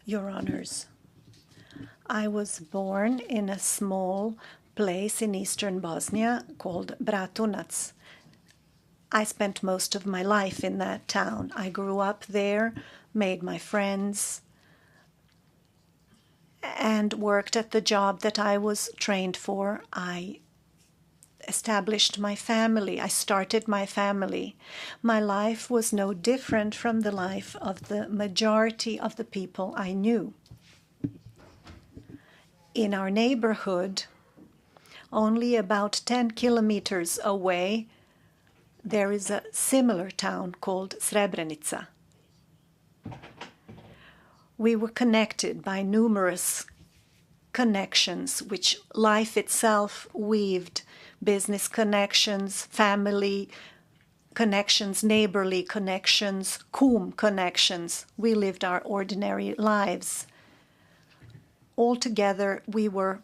Your Honors, I was born in a small place in eastern Bosnia called Bratunac. I spent most of my life in that town. I grew up there, made my friends, and worked at the job that I was trained for. I established my family. I started my family. My life was no different from the life of the majority of the people I knew. In our neighborhood, only about 10 kilometers away, there is a similar town called Srebrenica. We were connected by numerous connections which life itself weaved: business connections, family connections, neighborly connections, kum connections. We lived our ordinary lives. Altogether, we were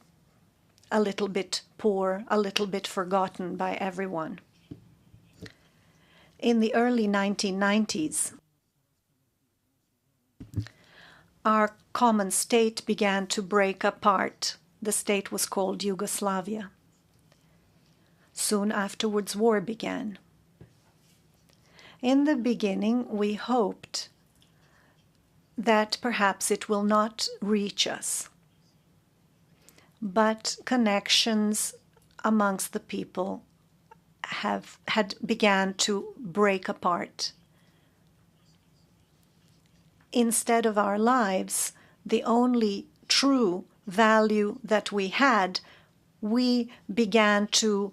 a little bit poor, a little bit forgotten by everyone. In the early 1990s, our common state began to break apart. The state was called Yugoslavia. Soon afterwards, war began. In the beginning, we hoped that perhaps it will not reach us. But connections amongst the people had began to break apart. Instead of our lives, the only true value that we had, we began to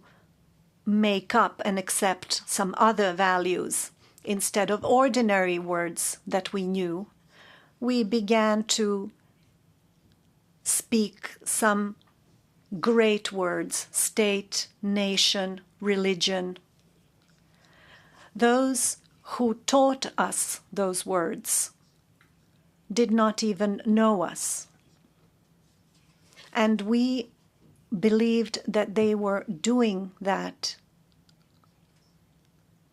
make up and accept some other values. Instead of ordinary words that we knew, we began to speak some great words: state, nation, religion. Those who taught us those words did not even know us. And we believed that they were doing that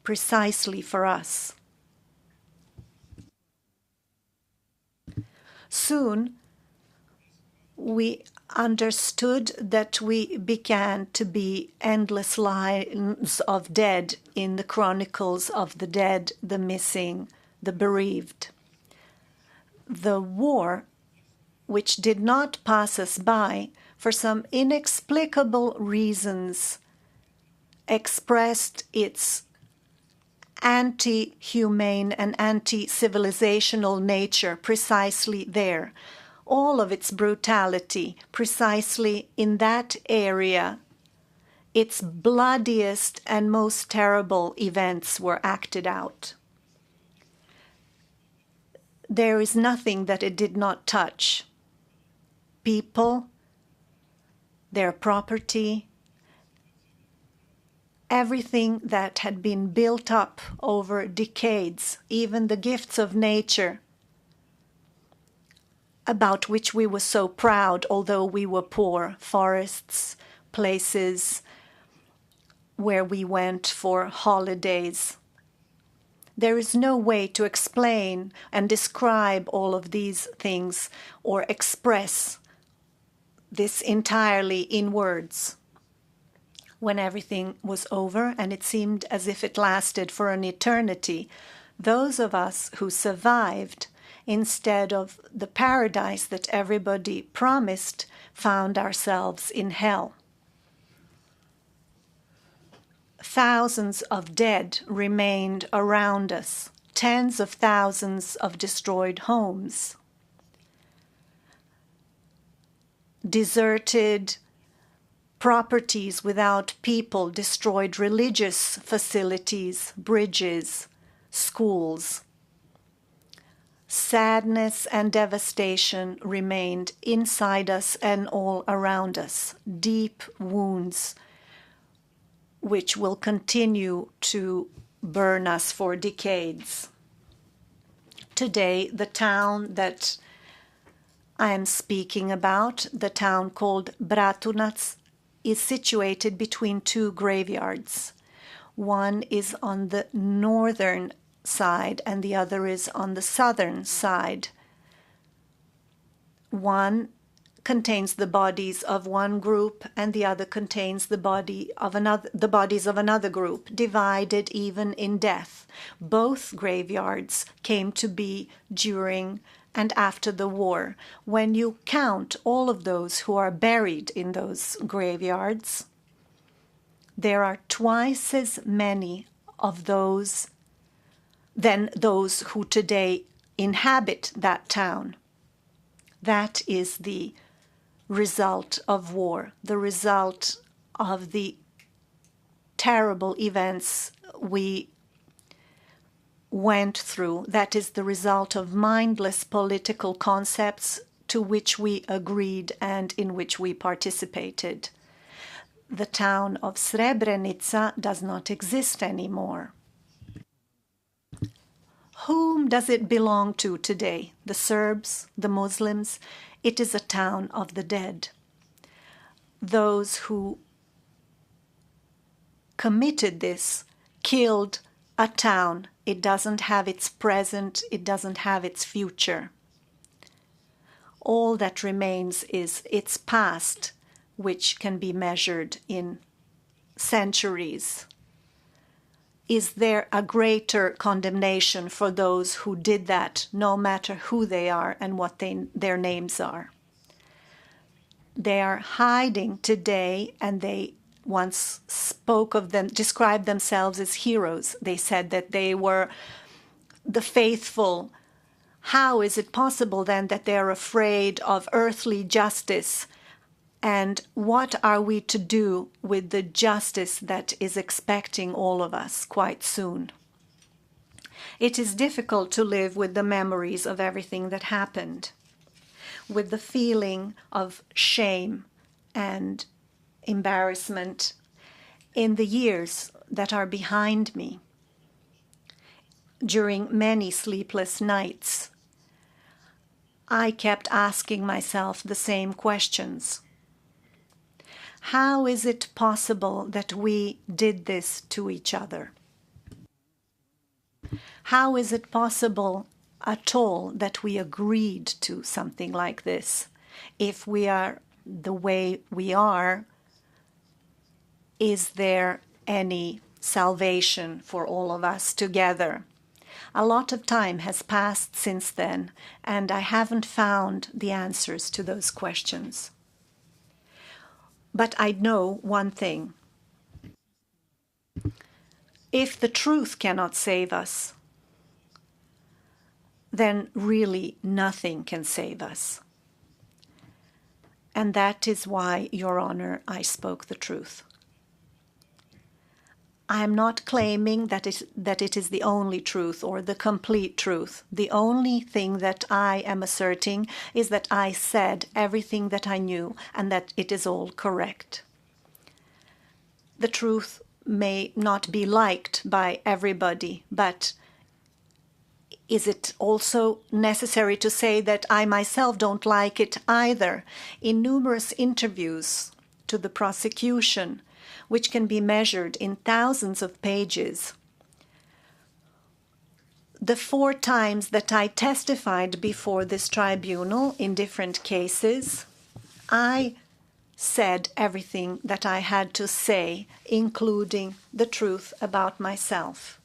precisely for us. Soon, we understood that we began to be endless lines of dead in the chronicles of the dead, the missing, the bereaved. The war, which did not pass us by for some inexplicable reasons, expressed its anti-humane and anti-civilizational nature precisely there. All of its brutality precisely in that area. Its bloodiest and most terrible events were acted out. There is nothing that it did not touch. People, their property, everything that had been built up over decades, even the gifts of nature, about which we were so proud, although we were poor: forests, places where we went for holidays. There is no way to explain and describe all of these things or express this entirely in words. When everything was over, and it seemed as if it lasted for an eternity, those of us who survived, instead of the paradise that everybody promised, found ourselves in hell. Thousands of dead remained around us, tens of thousands of destroyed homes, deserted properties without people, destroyed religious facilities, bridges, schools. Sadness and devastation remained inside us and all around us, deep wounds which will continue to burn us for decades. Today, the town that I am speaking about, the town called Bratunac, is situated between two graveyards. One is on the northern side and the other is on the southern side. one contains the bodies of one group and the other contains the bodies of another group, divided even in death. Both graveyards came to be during and after the war. When you count all of those who are buried in those graveyards, there are twice as many of those than those who today inhabit that town. That is the result of war, the result of the terrible events we went through. That is the result of mindless political concepts to which we agreed and in which we participated. The town of Srebrenica does not exist anymore. Whom does it belong to today? The Serbs, the Muslims? It is a town of the dead. Those who committed this killed a town. It doesn't have its present, it doesn't have its future. All that remains is its past, which can be measured in centuries. Is there a greater condemnation for those who did that, no matter who they are and what their names are? They are hiding today, and they once spoke of them, described themselves as heroes. They said that they were the faithful. How is it possible then that they are afraid of earthly justice? And what are we to do with the justice that is expecting all of us quite soon? It is difficult to live with the memories of everything that happened, with the feeling of shame and embarrassment in the years that are behind me. During many sleepless nights, I kept asking myself the same questions. How is it possible that we did this to each other? How is it possible at all that we agreed to something like this? If we are the way we are, is there any salvation for all of us together? A lot of time has passed since then, and I haven't found the answers to those questions. But I know one thing. If the truth cannot save us, then really nothing can save us. And that is why, Your Honor, I spoke the truth. I am not claiming that it is the only truth or the complete truth. The only thing that I am asserting is that I said everything that I knew and that it is all correct. The truth may not be liked by everybody, but is it also necessary to say that I myself don't like it either? In numerous interviews to the prosecution, which can be measured in thousands of pages, the 4 times that I testified before this tribunal in different cases, I said everything that I had to say, including the truth about myself.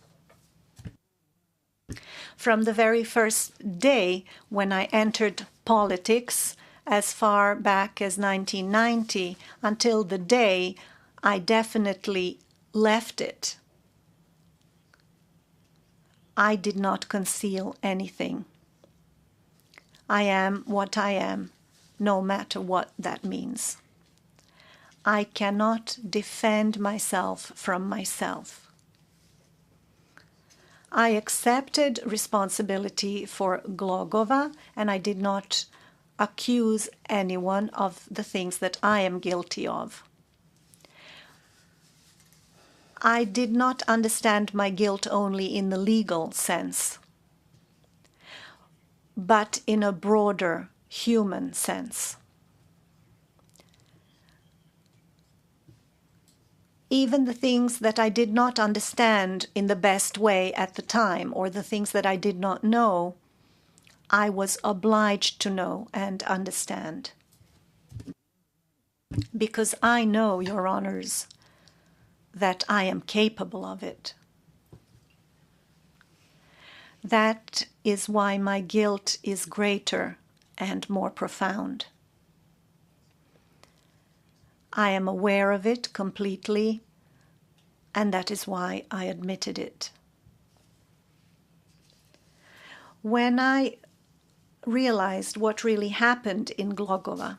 From the very first day when I entered politics, as far back as 1990, until the day I definitely left it, I did not conceal anything. I am what I am, no matter what that means. I cannot defend myself from myself. I accepted responsibility for Glogova, and I did not accuse anyone of the things that I am guilty of. I did not understand my guilt only in the legal sense, but in a broader human sense. Even the things that I did not understand in the best way at the time, or the things that I did not know, I was obliged to know and understand. Because I know, Your Honors, that I am capable of it. That is why my guilt is greater and more profound. I am aware of it completely, and that is why I admitted it. When I realized what really happened in Glogova,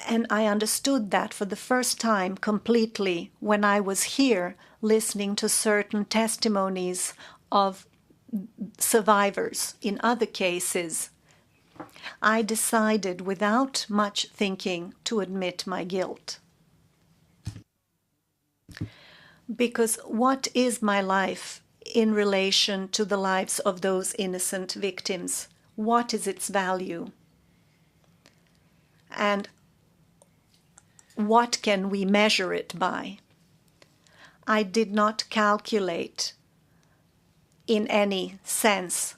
and I understood that for the first time completely when I was here listening to certain testimonies of survivors in other cases, I decided without much thinking to admit my guilt. Because what is my life in relation to the lives of those innocent victims? What is its value? And what can we measure it by? I did not calculate in any sense,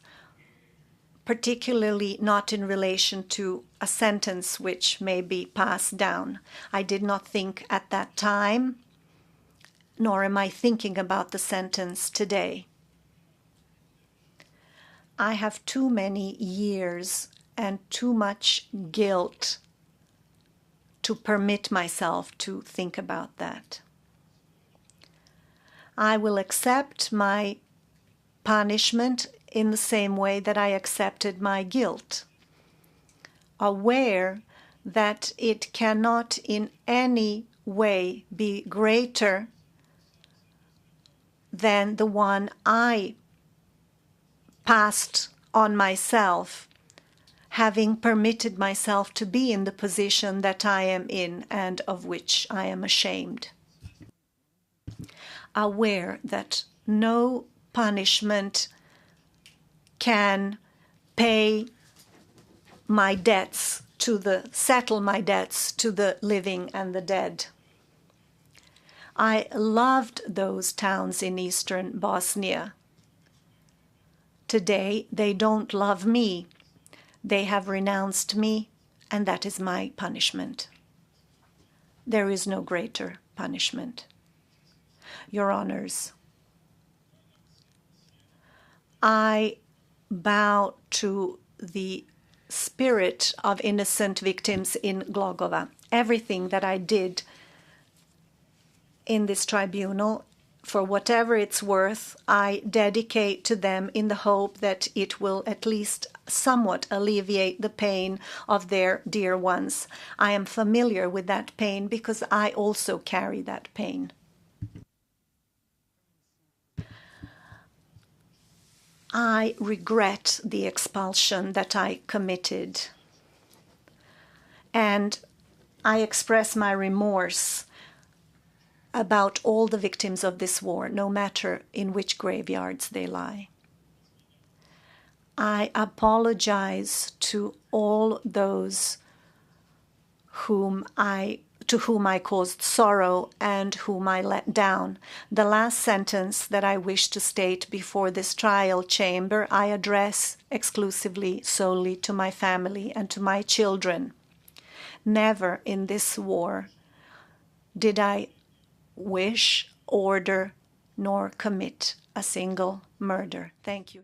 particularly not in relation to a sentence which may be passed down. I did not think at that time, nor am I thinking about the sentence today. I have too many years and too much guilt to permit myself to think about that. I will accept my punishment in the same way that I accepted my guilt, aware that it cannot in any way be greater than the one I passed on myself, having permitted myself to be in the position that I am in and of which I am ashamed. Aware that no punishment can pay my debts settle my debts to the living and the dead. I loved those towns in eastern Bosnia. Today they don't love me. They have renounced me, and that is my punishment. There is no greater punishment. Your Honors, I bow to the spirit of innocent victims in Glogova. Everything that I did in this tribunal, for whatever it's worth, I dedicate to them in the hope that it will at least somewhat alleviate the pain of their dear ones. I am familiar with that pain because I also carry that pain. I regret the expulsion that I committed, and I express my remorse about all the victims of this war, no matter in which graveyards they lie. I apologize to all those to whom I caused sorrow and whom I let down. The last sentence that I wish to state before this trial chamber, I address exclusively, solely to my family and to my children. Never in this war did I wish, order, nor commit a single murder. Thank you.